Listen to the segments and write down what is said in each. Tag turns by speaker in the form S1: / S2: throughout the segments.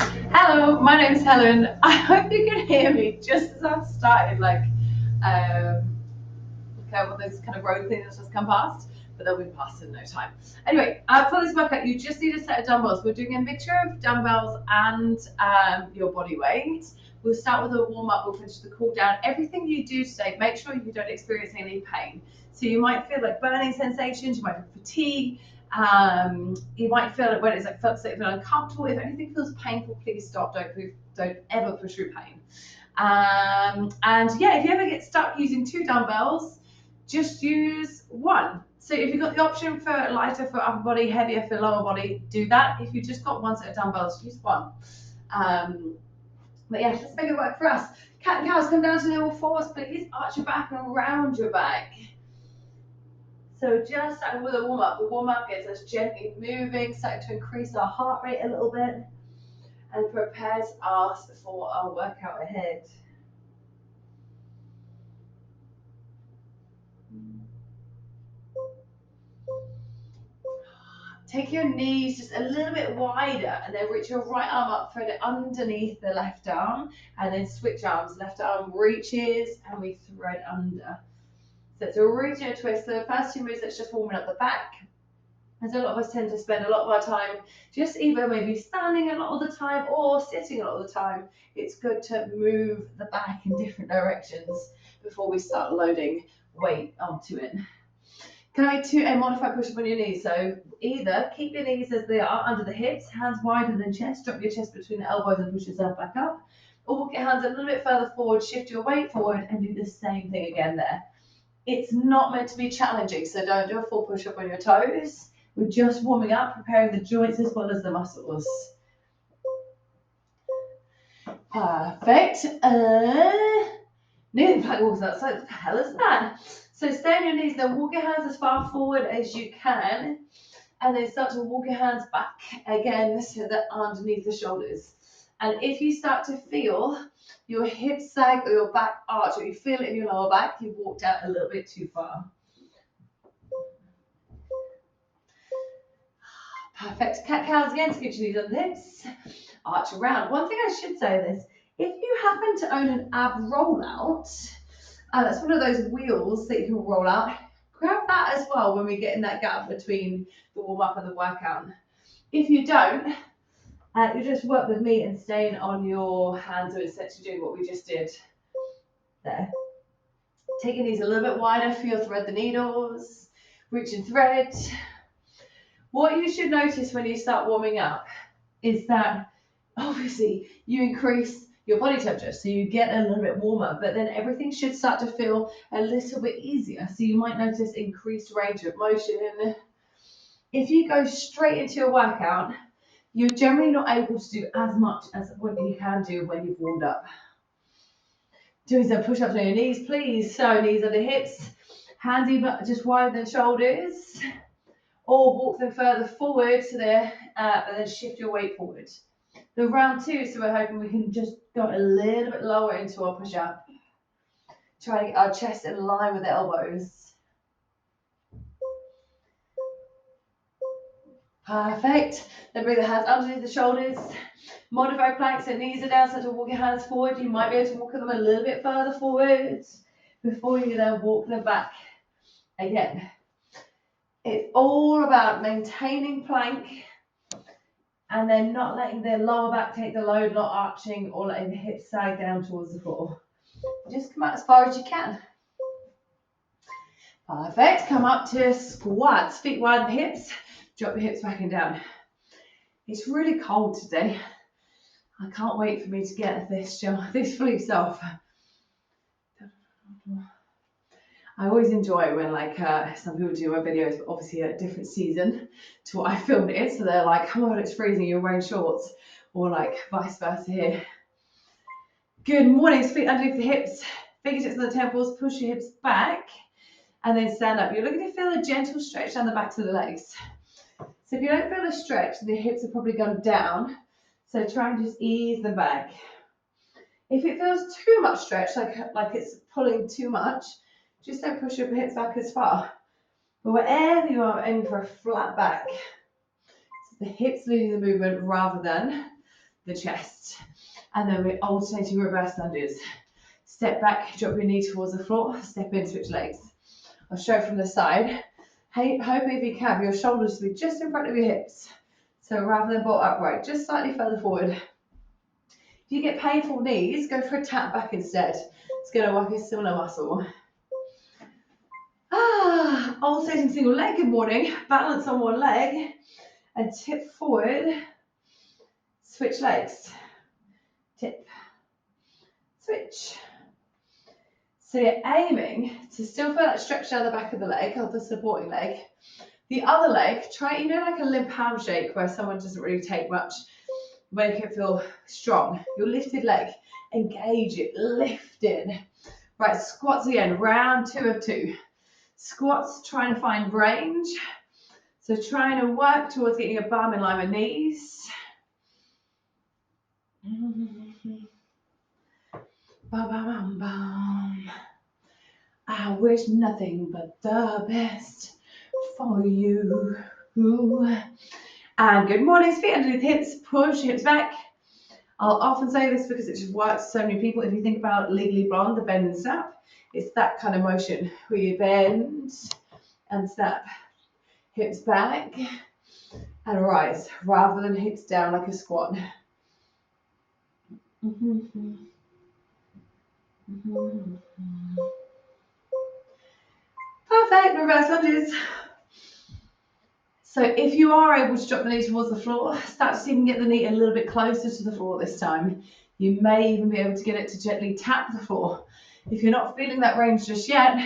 S1: Hello, my name is Helen. I hope you can hear me just as I've started, one of those kind of road things that's just come past, but they'll be past in no time. Anyway, for this workout, you just need a set of dumbbells. We're doing a mixture of dumbbells and your body weight. We'll start with a warm up, we'll finish the cool down. Everything you do today, make sure you don't experience any pain. So you might feel like burning sensations, you might feel fatigue, you might feel it when it's like feel uncomfortable. If anything feels painful, please stop. Don't ever push through pain. And yeah, if you ever get stuck using two dumbbells, just use one. So if you've got the option for lighter for upper body, heavier for lower body, do that. If you just got one set of dumbbells, use one. But yeah, let's make it work for us. Cat and cows, come down to level 4s, please. Arch your back and round your back. So just starting with a warm up. The warm up gets us gently moving, starting to increase our heart rate a little bit, and prepares us for our workout ahead. Take your knees just a little bit wider and then reach your right arm up, thread it underneath the left arm, and then switch arms. Left arm reaches and we thread under. So it's a reach and a twist. So the first two moves, that's just warming up the back. As a lot of us tend to spend a lot of our time just either maybe standing a lot of the time or sitting a lot of the time. It's good to move the back in different directions before we start loading weight onto it. Going to a modified push-up on your knees. So either keep your knees as they are under the hips, hands wider than chest, drop your chest between the elbows and push yourself back up. Or walk your hands a little bit further forward, shift your weight forward and do the same thing again there. It's not meant to be challenging, so don't do a full push-up on your toes. We're just warming up, preparing the joints as well as the muscles. Perfect. Nearly plank walks outside. What the hell is that? So stay on your knees, then walk your hands as far forward as you can, and then start to walk your hands back again so that underneath the shoulders. And if you start to feel your hips sag or your back arch, or you feel it in your lower back, you've walked out a little bit too far. Perfect. Cat cows again, so get your knees on the hips, arch around. One thing I should say is, if you happen to own an ab rollout, that's one of those wheels that you can roll out, grab that as well when we get in that gap between the warm up and the workout. If you don't, you just work with me and staying on your hands, or essentially doing what we just did there. Take your knees a little bit wider, feel thread the needles, reach and thread. What you should notice when you start warming up is that obviously you increase your body temperature, so you get a little bit warmer, but then everything should start to feel a little bit easier. So you might notice increased range of motion. If you go straight into your workout, you're generally not able to do as much as what you can do when you've warmed up. Doing some push-ups on your knees, please. So knees under hips, hands even just wider than shoulders, or walk them further forward to there, and then shift your weight forward. The round 2, so we're hoping we can just go a little bit lower into our push-up. Try to get our chest in line with the elbows. Perfect. Then bring the hands underneath the shoulders. Modify plank, so knees are down, so to walk your hands forward. You might be able to walk them a little bit further forward before you then walk them back again. It's all about maintaining plank and then not letting the lower back take the load, not arching or letting the hips sag down towards the floor. Just come out as far as you can. Perfect. Come up to squats, feet wide the hips. Drop your hips back and down. It's really cold today. I can't wait for me to get this fleece off. I always enjoy when some people do my videos, but obviously at a different season to what I filmed it in. So they're like, oh my God, it's freezing, you're wearing shorts, or like vice versa here. Good morning, feet underneath the hips, fingertips on the temples, push your hips back, and then stand up. You're looking to feel a gentle stretch down the backs of the legs. So if you don't feel a stretch, the hips have probably gone down. So try and just ease them back. If it feels too much stretch, like it's pulling too much, just don't push your hips back as far. But wherever you are, aiming for a flat back. So the hips leading the movement rather than the chest. And then we're alternating reverse lunges. Step back, drop your knee towards the floor, step in, switch legs. I'll show from the side. Hey, hope if you can, your shoulders to be just in front of your hips. So rather than bolt upright, just slightly further forward. If you get painful knees, go for a tap back instead. It's going to work a similar muscle. Alternating single leg, good morning. Balance on one leg and tip forward. Switch legs. Tip. Switch. So you're aiming to still feel that stretch down the back of the leg, or the supporting leg. The other leg, try, you know, like a limp handshake where someone doesn't really take much, make it feel strong. Your lifted leg, engage it, lift in. Right, squats again, round 2 of 2. Squats, trying to find range. So trying to work towards getting your bum in line with knees. Bum, bum, bum, bum. I wish nothing but the best for you. And good morning, feet underneath hips, push hips back. I'll often say this because it just works for so many people. If you think about Legally Blonde, the bend and snap, it's that kind of motion where you bend and snap. Hips back and rise rather than hips down like a squat. Perfect, reverse lunges. So if you are able to drop the knee towards the floor, start to see if you can get the knee a little bit closer to the floor this time. You may even be able to get it to gently tap the floor. If you're not feeling that range just yet,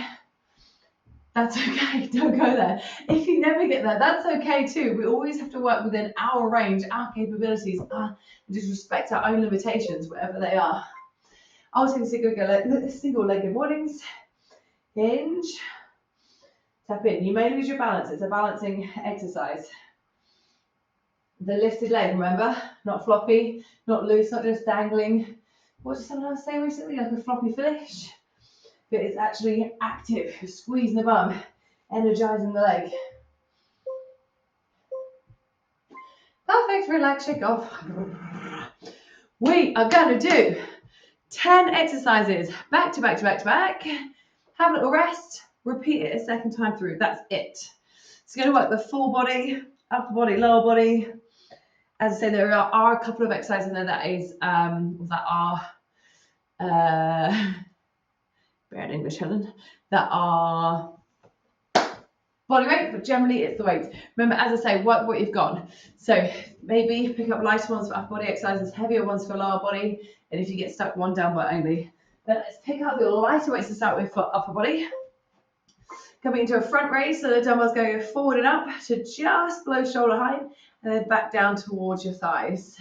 S1: that's okay, don't go there. If you never get there, that's okay too. We always have to work within our range, our capabilities, and just respect our own limitations, whatever they are. Alternating single-legged mornings. Hinge. Tap in. You may lose your balance. It's a balancing exercise. The lifted leg, remember? Not floppy, not loose, not just dangling. What did someone else say recently? Like a floppy finish? But it's actually active. You're squeezing the bum, energizing the leg. Perfect. Relax, shake off. We are going to do 10 exercises back to back to back to back. Have a little rest. Repeat it a second time through. That's it. It's going to work the full body, upper body, lower body. As I say, there are a couple of exercises in there that are bad English, Helen, that are body weight, but generally it's the weights. Remember, as I say, work what you've got. So maybe pick up lighter ones for upper body exercises, heavier ones for lower body, and if you get stuck, one dumbbell only. But let's pick up the lighter weights to start with for upper body. Coming into a front raise, so the dumbbells go forward and up to just below shoulder height, and then back down towards your thighs.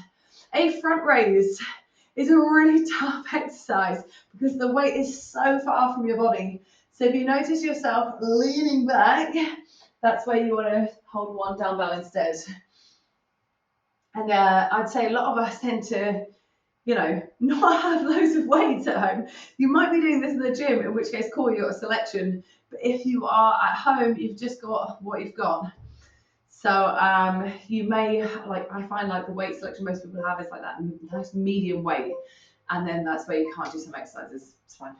S1: A front raise is a really tough exercise because the weight is so far from your body. So if you notice yourself leaning back, that's where you want to hold one dumbbell instead. And I'd say a lot of us tend to, not have loads of weights at home. You might be doing this in the gym, in which case call your selection. But if you are at home, you've just got what you've got. So you may, I find the weight selection most people have is like that nice medium weight. And then that's where you can't do some exercises. It's fine.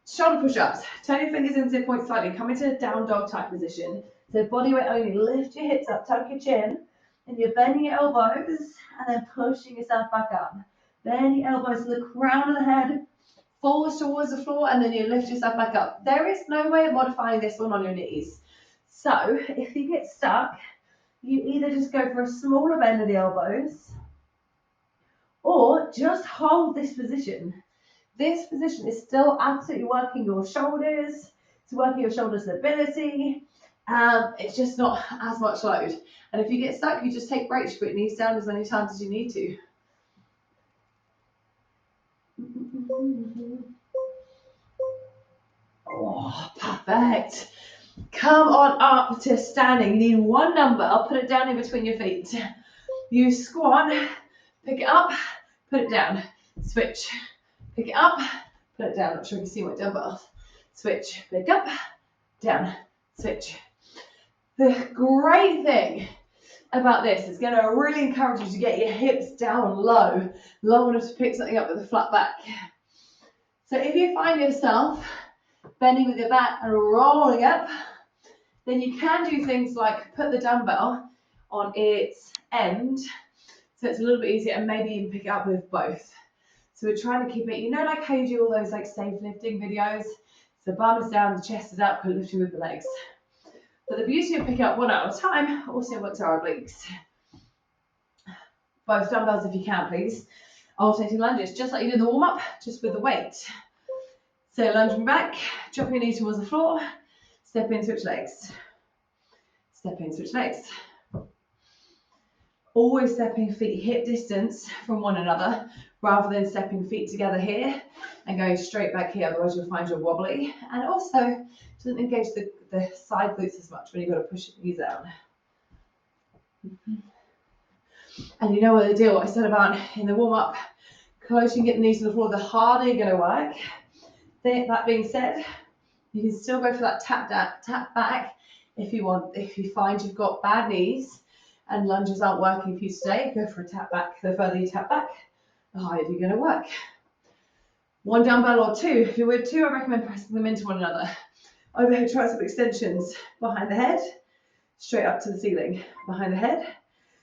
S1: Shoulder push-ups. Turn your fingers into the point slightly. Come into a down dog type position. So body weight only. Lift your hips up, tuck your chin. And you're bending your elbows and then pushing yourself back up. Bend your elbows to the crown of the head. Forwards towards the floor, and then you lift yourself back up. There is no way of modifying this one on your knees. So if you get stuck, you either just go for a smaller bend of the elbows or just hold this position. This position is still absolutely working your shoulders. It's working your shoulder stability. It's just not as much load. And if you get stuck, you just take breaks, put your knees down as many times as you need to. Oh, perfect. Come on up to standing. You need one number. I'll put it down in between your feet. You squat, pick it up, put it down. Switch. Pick it up, put it down. Not sure if you see my dumbbells. Switch. Pick up, down, switch. The great thing about this, it's going to really encourage you to get your hips down low, low enough to pick something up with a flat back. So if you find yourself bending with your back and rolling up, then you can do things like put the dumbbell on its end, so it's a little bit easier, and maybe even pick it up with both. So we're trying to keep it, you know, like how you do all those like safe lifting videos? So the bum is down, the chest is up, we're lifting with the legs. But the beauty of picking up one at a time also works our obliques. Both dumbbells if you can, please. Alternating lunges, just like you did in the warm-up, just with the weight. So lunging back, drop your knees towards the floor, step in, switch legs. Step in, switch legs. Always stepping feet hip distance from one another, rather than stepping feet together here and going straight back here, otherwise you'll find you're wobbly. And also, doesn't engage the side glutes as much when you've got to push your knees out. And you know what the deal, what I said about in the warm-up, closer you get the knees to the floor, the harder you're going to work. That being said, you can still go for that tap back if you want. If you find you've got bad knees and lunges aren't working for you today, go for a tap back. The further you tap back, the harder you're going to work. One dumbbell or two. If you're with two, I recommend pressing them into one another. Overhead tricep extensions behind the head, straight up to the ceiling. Behind the head,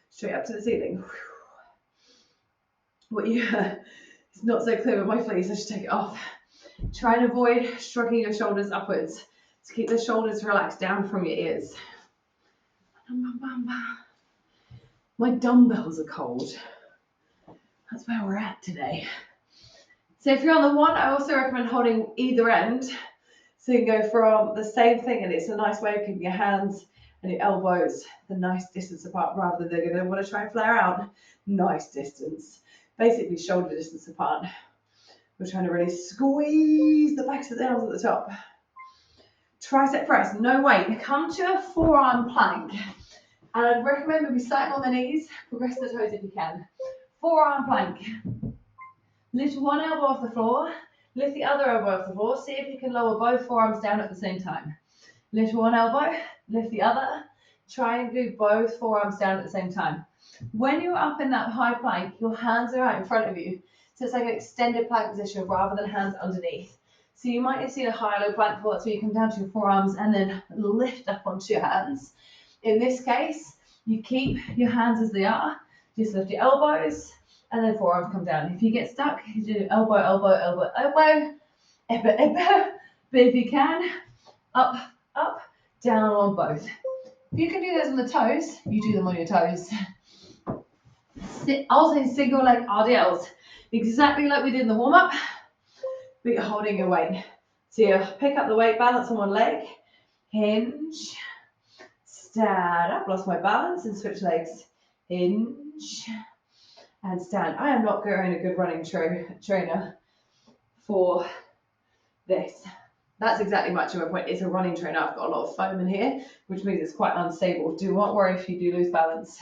S1: straight up to the ceiling. It's not so clear with my fleece, I should take it off. Try and avoid shrugging your shoulders upwards. To keep the shoulders relaxed down from your ears. My dumbbells are cold. That's where we're at today. So if you're on the one, I also recommend holding either end. So you can go from the same thing, and it's a nice way of keeping your hands and your elbows the nice distance apart, rather than they're going to want to try and flare out. Nice distance. Basically shoulder distance apart. We're trying to really squeeze the backs of the arms at the top. Tricep press, no weight. Come to a forearm plank. And I'd recommend maybe starting on the knees, progress the toes if you can. Forearm plank. Lift one elbow off the floor, lift the other elbow off the floor. See if you can lower both forearms down at the same time. Lift one elbow, lift the other. Try and do both forearms down at the same time. When you're up in that high plank, your hands are out in front of you. So it's like an extended plank position rather than hands underneath. So you might have seen a high-low plank before. That's where you come down to your forearms and then lift up onto your hands. In this case, you keep your hands as they are. Just lift your elbows and then forearms come down. If you get stuck, you do elbow, elbow, elbow, elbow, elbow, elbow. But if you can, up, up, down on both. If you can do those on the toes, you do them on your toes. Also single leg RDLs. Exactly like we did in the warm-up, but you're holding your weight. So you pick up the weight, balance on one leg, hinge, stand up, lost my balance, and switch legs. Hinge, and stand. I am not going a good running trainer for this. That's exactly much of my point. It's a running trainer. I've got a lot of foam in here, which means it's quite unstable. Do not worry if you do lose balance.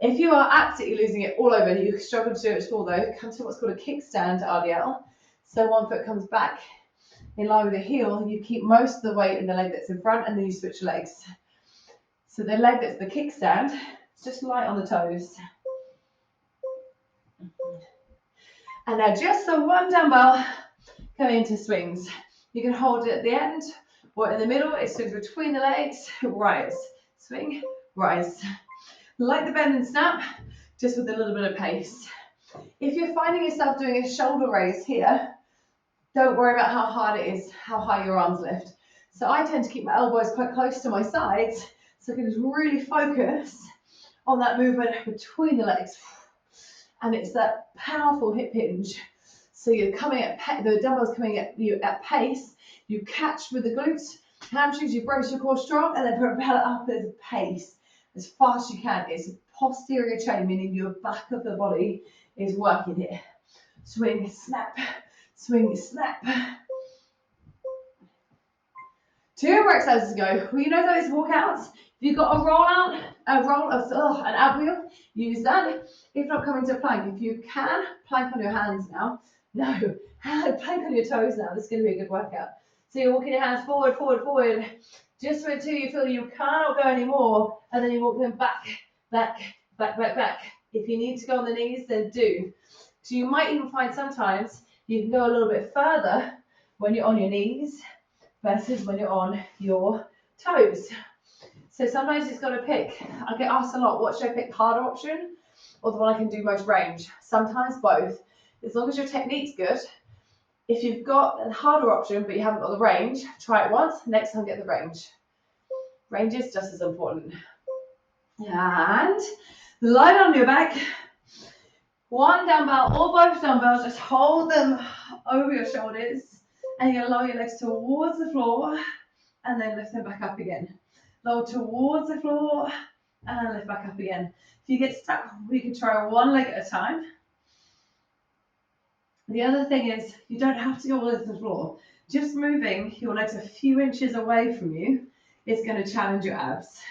S1: If you are absolutely losing it all over, you struggle to do it at all though, come to what's called a kickstand RDL. So one foot comes back in line with the heel, you keep most of the weight in the leg that's in front, and then you switch legs. So the leg that's the kickstand, it's just light on the toes. And now just the one dumbbell coming into swings. You can hold it at the end or in the middle. It swings between the legs, rise, swing, rise. Like the bend and snap, just with a little bit of pace. If you're finding yourself doing a shoulder raise here, don't worry about how hard it is, how high your arms lift. So I tend to keep my elbows quite close to my sides, so I can just really focus on that movement between the legs. And it's that powerful hip hinge. So you're coming at, the dumbbell's coming at you at pace, you catch with the glutes, hamstrings, you brace your core strong, and then propel it up at pace. As fast as you can. It's a posterior chain, meaning your back of the body is working here. Swing, snap, swing, snap. 2 more exercises to go. Well, you know those walkouts? If you've got a an ab wheel, use that. If not, coming to a plank. If you can, plank on your hands now. No, plank on your toes now. This is going to be a good workout. So you're walking your hands forward, forward, forward. Just until you feel you cannot go anymore, and then you walk them back, back, back, back, back. If you need to go on the knees, then do. So you might even find sometimes you can go a little bit further when you're on your knees versus when you're on your toes. So sometimes it's got to pick. I get asked a lot, what should I pick, the harder option or the one I can do most range? Sometimes both. As long as your technique's good. If you've got a harder option but you haven't got the range, try it once, next time get the range. Range is just as important. And lie on your back. One dumbbell or both dumbbells, just hold them over your shoulders and you lower your legs towards the floor and then lift them back up again. Lower towards the floor and lift back up again. If you get stuck, we can try one leg at a time. The other thing is you don't have to go all over the floor. Just moving your legs a few inches away from you is going to challenge your abs.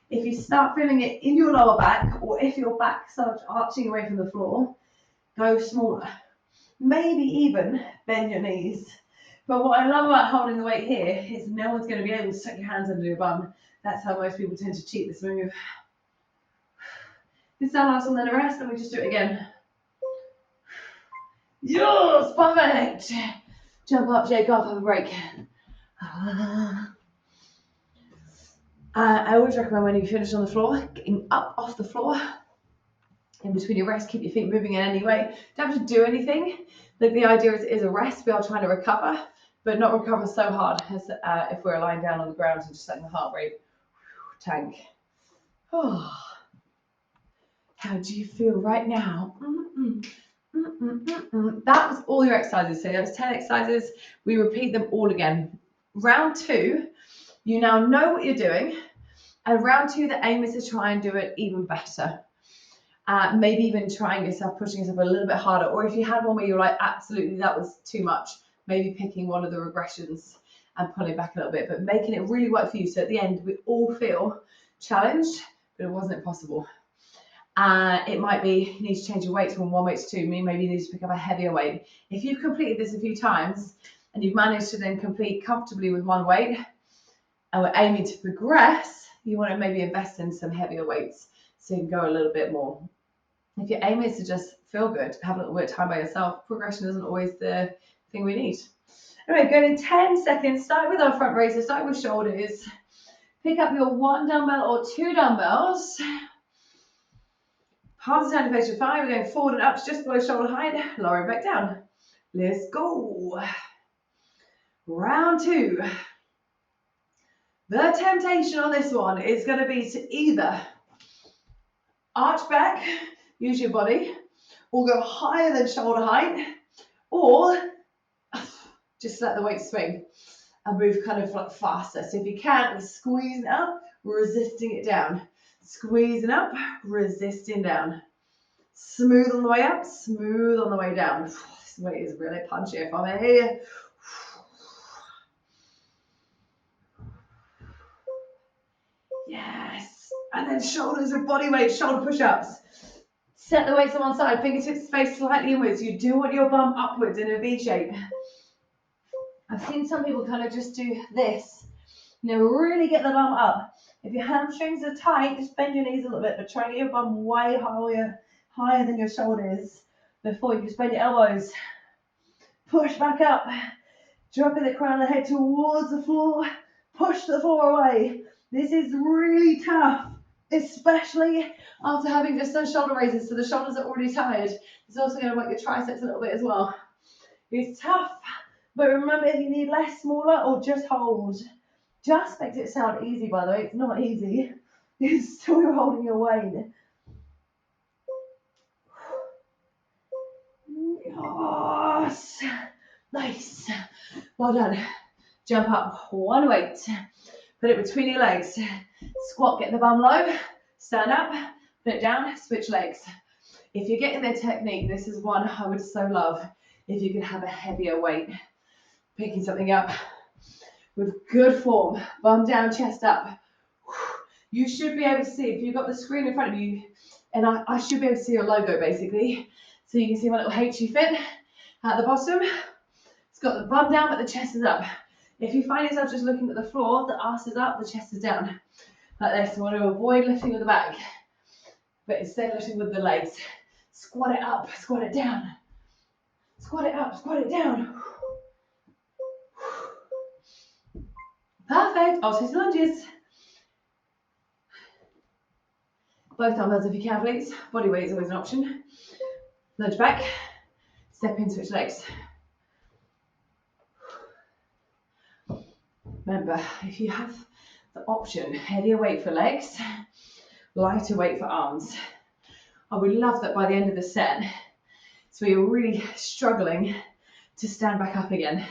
S1: If you start feeling it in your lower back, or if your back starts arching away from the floor, go smaller. Maybe even bend your knees. But what I love about holding the weight here is no one's going to be able to tuck your hands under your bum. That's how most people tend to cheat this move. This is our last one, then a rest, and we just do it again. Yes, perfect. Jump up, shake off, have a break. I always recommend when you finish on the floor, getting up off the floor. In between your rest, keep your feet moving in any way. Don't have to do anything. Like the idea is a rest. We are trying to recover, but not recover so hard as if we're lying down on the ground and just letting the heart rate tank. Oh. How do you feel right now? That was all your exercises. So there's 10 exercises. We repeat them all again. Round 2, you now know what you're doing. And round 2, the aim is to try and do it even better. Maybe even trying yourself, pushing yourself a little bit harder. Or if you had one where you're like, absolutely, that was too much, maybe picking one of the regressions and pulling back a little bit, but making it really work for you. So at the end, we all feel challenged, but it wasn't impossible. It might be you need to change your weights from 1 weight to 2. Maybe you need to pick up a heavier weight. If you've completed this a few times and you've managed to then complete comfortably with 1 weight, and we're aiming to progress, you want to maybe invest in some heavier weights so you can go a little bit more. If your aim is to just feel good, have a little bit of time by yourself, progression isn't always the thing we need. Anyway, go in 10 seconds. Start with our front raises, start with shoulders. Pick up your 1 dumbbell or 2 dumbbells. Palms down to face your thigh. We're going forward and up just below shoulder height. Lower it back down. Let's go. Round 2. The temptation on this one is going to be to either arch back, use your body, or go higher than shoulder height, or just let the weight swing and move kind of like faster. So if you can, we're squeezing up, resisting it down. Squeezing up, resisting down. Smooth on the way up, smooth on the way down. This weight is really punchy for me. Yes. And then shoulders with body weight, shoulder push-ups. Set the weights on one side, fingertips face slightly inwards. You do want your bum upwards in a V shape. I've seen some people kind of just do this. Really get the bum up. If your hamstrings are tight, just bend your knees a little bit, but try to get your bum way higher than your shoulders before you just bend your elbows. Push back up. Dropping the crown of the head towards the floor. Push the floor away. This is really tough, especially after having just done shoulder raises, so the shoulders are already tired. It's also going to work your triceps a little bit as well. It's tough, but remember, if you need less, smaller, or just hold. Just makes it sound easy, by the way. It's not easy. It's still holding your weight. Yes. Nice. Well done. Jump up 1 weight. Put it between your legs. Squat, get the bum low. Stand up, put it down, switch legs. If you're getting the technique, this is one I would so love if you could have a heavier weight. Picking something up with good form. Bum down, chest up. You should be able to see, if you've got the screen in front of you, and I should be able to see your logo basically. So you can see my little HU fit at the bottom. It's got the bum down, but the chest is up. If you find yourself just looking at the floor, the ass is up, the chest is down. Like this. We want to avoid lifting with the back. but instead lifting with the legs. Squat it up, squat it down. Squat it up, squat it down. Perfect. Alternating lunges. Both dumbbells if you can, please. Body weight is always an option. Lunge back. Step in, switch legs. Remember, if you have the option, heavier weight for legs, lighter weight for arms. I would love that by the end of the set, so you're really struggling to stand back up again.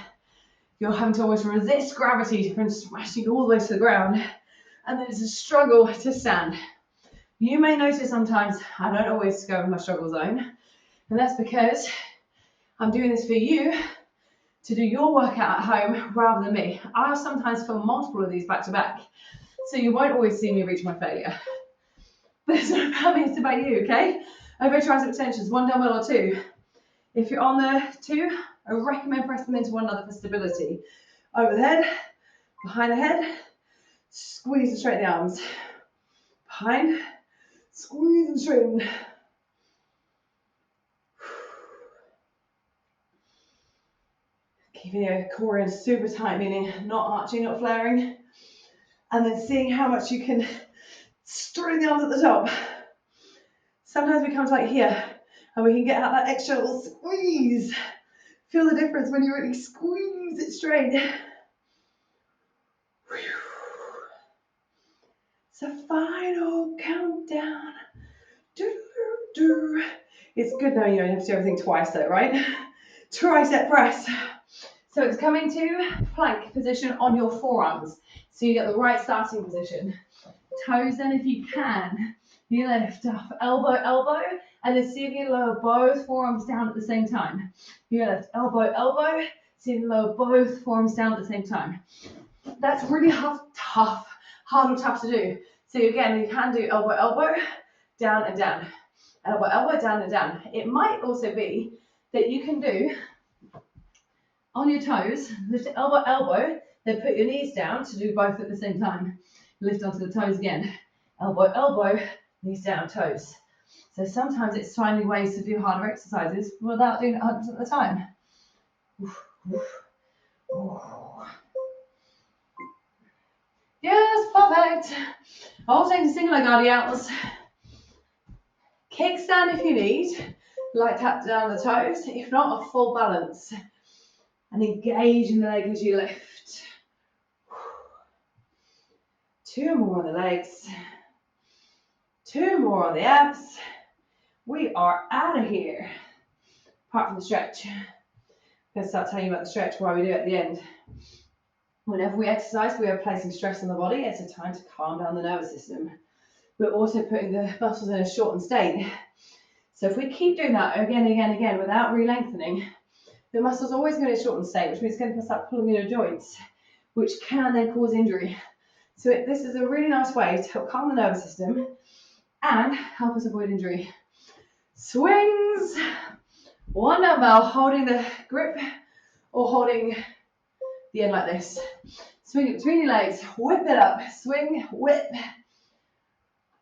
S1: You're having to almost resist gravity from smashing all the way to the ground, and then it's a struggle to stand. You may notice sometimes I don't always go in my struggle zone, and that's because I'm doing this for you to do your workout at home rather than me. I'll sometimes film multiple of these back to back, so you won't always see me reach my failure. But it's not about me, it's about you, okay? Over tricep extensions, 1 dumbbell or 2. If you're on the 2, I recommend pressing them into one another for stability. Over the head, behind the head, squeeze and straighten the arms. Behind, squeeze and straighten. Keeping your core in super tight, meaning not arching, not flaring. And then seeing how much you can straighten the arms at the top. Sometimes we come tight here, and we can get out that extra little squeeze. Feel the difference when you really squeeze it straight. So final countdown. It's good knowing you don't have to do everything twice though, right? Tricep press. So it's coming to plank position on your forearms. So you get the right starting position. Toes then if you can. You lift up, elbow, elbow, and then see if you can lower both forearms down at the same time. You lift elbow, elbow, see if you can lower both forearms down at the same time. That's really hard or tough to do. So again, you can do elbow, elbow, down and down. Elbow, elbow, down and down. It might also be that you can do on your toes, lift elbow, elbow, then put your knees down to do both at the same time. Lift onto the toes again. Elbow, elbow, knees down, toes. So sometimes it's finding ways to do harder exercises without doing it 100% of the time. Yes, perfect. Alternating single leg RDLs. Kickstand if you need. Light tap down the toes. If not, a full balance. And engage in the leg as you lift. 2 more on the legs. 2 more on the abs. We are out of here. Apart from the stretch. I'm going to start telling you about the stretch while we do it at the end. Whenever we exercise, we are placing stress on the body. It's a time to calm down the nervous system. We're also putting the muscles in a shortened state. So if we keep doing that again, again, again, without re-lengthening, the muscle's always going to be in a shortened state, which means it's going to start pulling in your joints, which can then cause injury. So this is a really nice way to help calm the nervous system and help us avoid injury. Swings. 1 dumbbell, holding the grip or holding the end like this. Swing it between your legs, whip it up, swing, whip.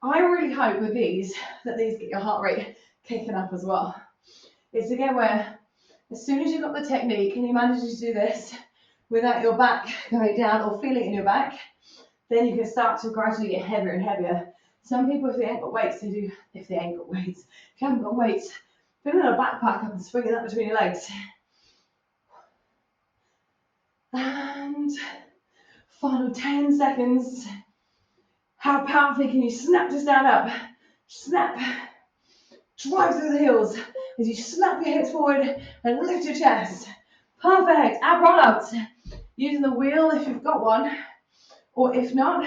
S1: I really hope with these that these get your heart rate kicking up as well. It's again where as soon as you've got the technique and you manage to do this without your back going down or feeling in your back, then you can start to gradually get heavier and heavier. Some people, if they ain't got weights, if you haven't got weights, put a little backpack up and swing it up between your legs. And final 10 seconds. How powerfully can you snap to stand up? Snap. Drive through the heels as you snap your hips forward and lift your chest. Perfect. Ab roll-ups. Using the wheel if you've got one, or if not,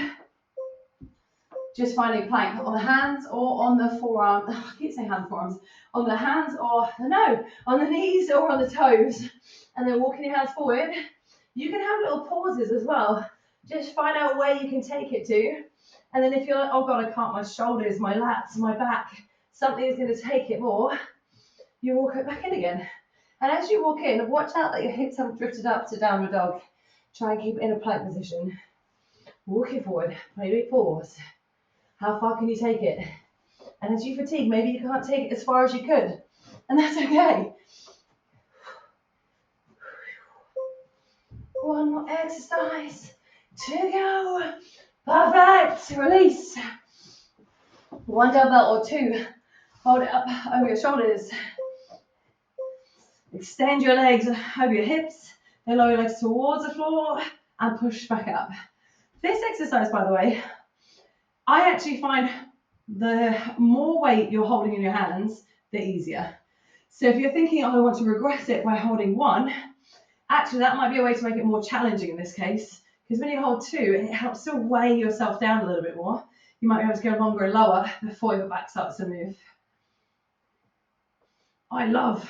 S1: just finding a plank on the hands or on the forearm. I keep saying hand forearms. On the hands or, no, on the knees or on the toes. And then walking your hands forward. You can have little pauses as well. Just find out where you can take it to. And then if you're like, oh God, I can't, my shoulders, my lats, my back, something is going to take it more, you walk it back in again. And as you walk in, watch out that your hips haven't drifted up to downward dog. Try and keep it in a plank position. Walk it forward, maybe pause. How far can you take it? And as you fatigue, maybe you can't take it as far as you could. And that's okay. One more exercise to go. Perfect. Release. One dumbbell or two. Hold it up over your shoulders. Extend your legs over your hips. Then lower your legs towards the floor and push back up. This exercise, by the way, I actually find the more weight you're holding in your hands, the easier. So if you're thinking, oh, I want to regress it by holding one, actually that might be a way to make it more challenging in this case, because when you hold two, it helps to weigh yourself down a little bit more. You might be able to go longer and lower before your back starts to move. I love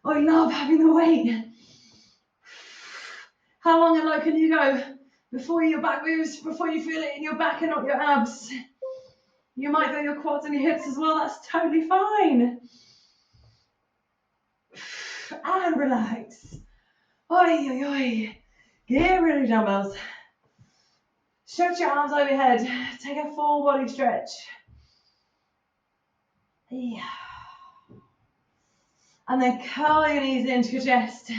S1: having the weight. How long and low can you go before your back moves, before you feel it in your back and not your abs? You might go your quads and your hips as well, that's totally fine. And relax. Oi, oi, oi. Get rid of dumbbells. Stretch your arms overhead. Take a full body stretch. Yeah. And then curl your knees into your chest.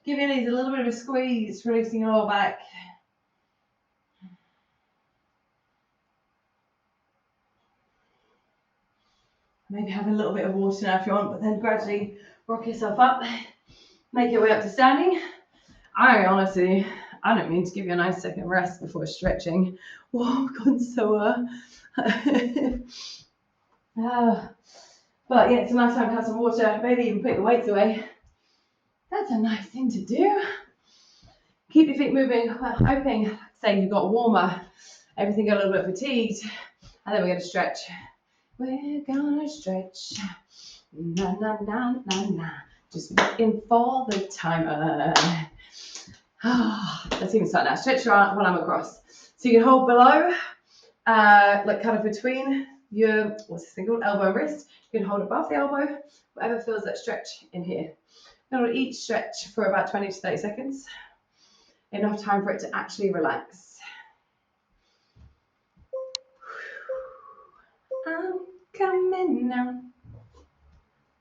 S1: Give your knees a little bit of a squeeze, releasing your lower back. Maybe have a little bit of water now if you want, but then gradually rock yourself up. Make your way up to standing. I don't mean to give you a nice second rest before stretching. Whoa, I've gone so but yeah, it's a nice time to have some water, maybe even put the weights away. That's a nice thing to do. Keep your feet moving, hoping, say you got warmer, everything got a little bit fatigued, and then we're going to stretch. We're gonna stretch. Na na na na na. Just waiting for the timer. Let's even start now. Stretch your arm while I'm across. So you can hold below, like kind of between your, what's this thing called? Elbow and wrist. You can hold above the elbow, whatever feels that stretch in here. Now we'll each stretch for about 20 to 30 seconds. Enough time for it to actually relax. I'm coming now.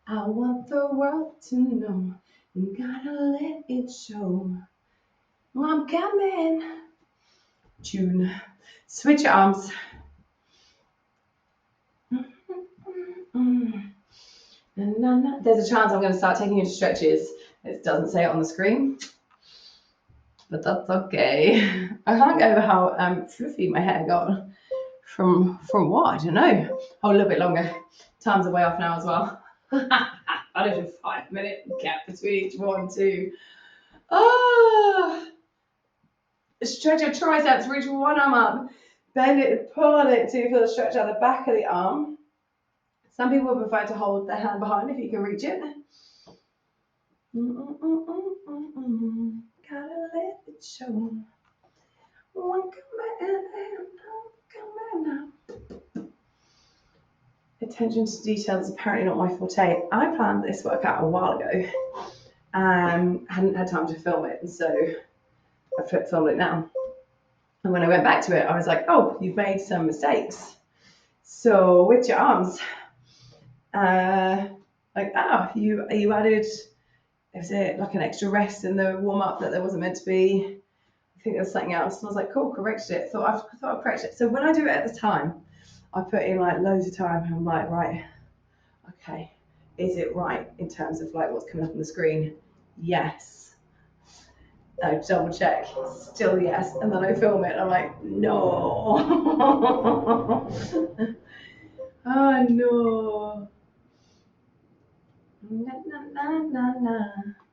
S1: I want the world to know. You gotta let it show. I'm coming. Tune. Switch your arms. There's a chance I'm going to start taking you to stretches. It doesn't say it on the screen, but that's okay. I can't get over how fluffy my hair got from what? I don't know. Oh, a little bit longer. Times are way off now as well. That is a 5-minute gap between each one, too. Oh. Stretch your triceps, reach one arm up, bend it, pull on it till you feel the stretch out the back of the arm. Some people prefer to hold their hand behind if you can reach it. Gotta let it show. Come now. Attention to detail is apparently not my forte. I planned this workout a while ago. Hadn't had time to film it, and so I filmed it now. And when I went back to it, I was like, oh, you've made some mistakes. So with your arms, you added, is it like an extra rest in the warm up that there wasn't meant to be? I think there was something else. And I was like, cool, corrected it. Thought I'd correct it. So when I do it at the time, I put in like loads of time and I'm like, right, okay, is it right in terms of like what's coming up on the screen? Yes. I double check, still yes, and then I film it and I'm like, no. Oh no. Na, na, na, na, na,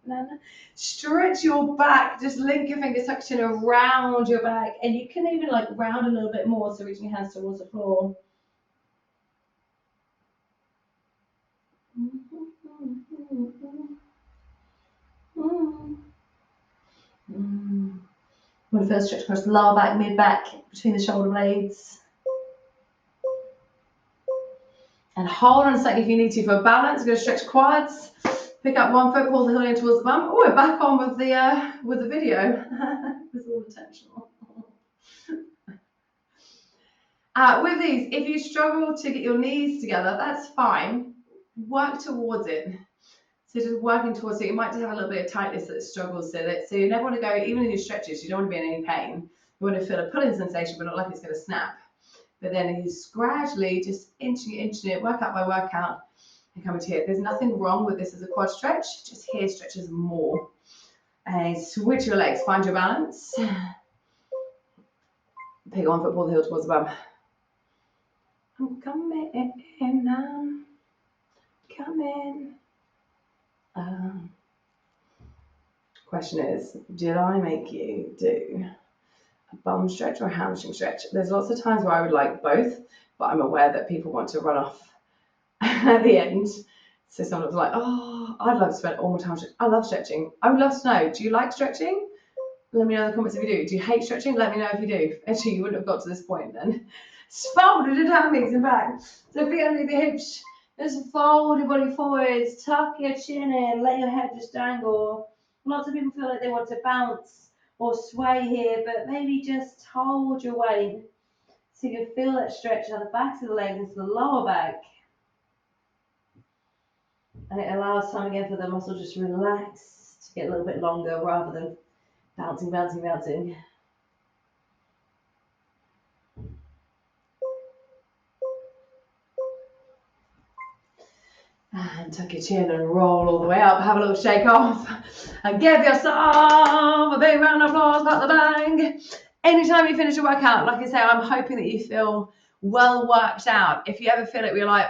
S1: na. Stretch your back, just link your fingers tucked in around your back, and you can even like round a little bit more, so reaching your hands towards the floor. We'll first stretch across the lower back, mid back, between the shoulder blades. And hold on a second if you need to for balance. We're going to stretch quads. Pick up one foot, pull the heel in towards the bum. Oh, we're back on with the video. It was all intentional. With these, if you struggle to get your knees together, that's fine. Work towards it. So just working towards it, you might just have a little bit of tightness that struggles with it. So you never want to go, even in your stretches, you don't want to be in any pain. You want to feel a pulling sensation, but not like it's going to snap. But then you gradually just inching it, workout by workout, and coming to it. There's nothing wrong with this as a quad stretch, just here stretches more. And switch your legs, find your balance. Pick one foot, pull the heel towards the bum. I'm coming in, I'm coming. Question is, did I make you do a bum stretch or a hamstring stretch? There's lots of times where I would like both, but I'm aware that people want to run off at the end. So someone's like, oh, I'd love to spend all my time stretching. I love stretching. I would love to know, do you like stretching? Let me know in the comments if you do. Do you hate stretching? Let me know if you do. Actually, you wouldn't have got to this point then. Fold the hammies and back. So feet underneath the hips. Just fold your body forwards. Tuck your chin in. Let your head just dangle. Lots of people feel like they want to bounce or sway here, but maybe just hold your weight so you can feel that stretch out the backs of the legs into the lower back. And it allows time again for the muscle just to relax, to get a little bit longer rather than bouncing. And tuck your chin and roll all the way up. Have a little shake off. And give yourself a big round of applause about the bang. Anytime you finish a workout, like I say, I'm hoping that you feel well worked out. If you ever feel it where you're like,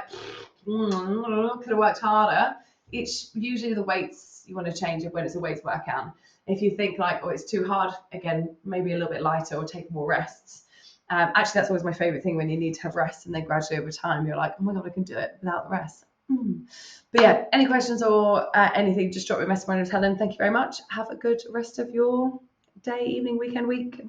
S1: could have worked harder, it's usually the weights you want to change it when it's a weights workout. If you think like, oh, it's too hard, again, maybe a little bit lighter or take more rests. Actually, that's always my favorite thing when you need to have rest and then gradually over time, you're like, oh my God, I can do it without the rest. But yeah, any questions or anything, just drop me a message. My name is Helen. Thank you very much. Have a good rest of your day, evening, weekend, week.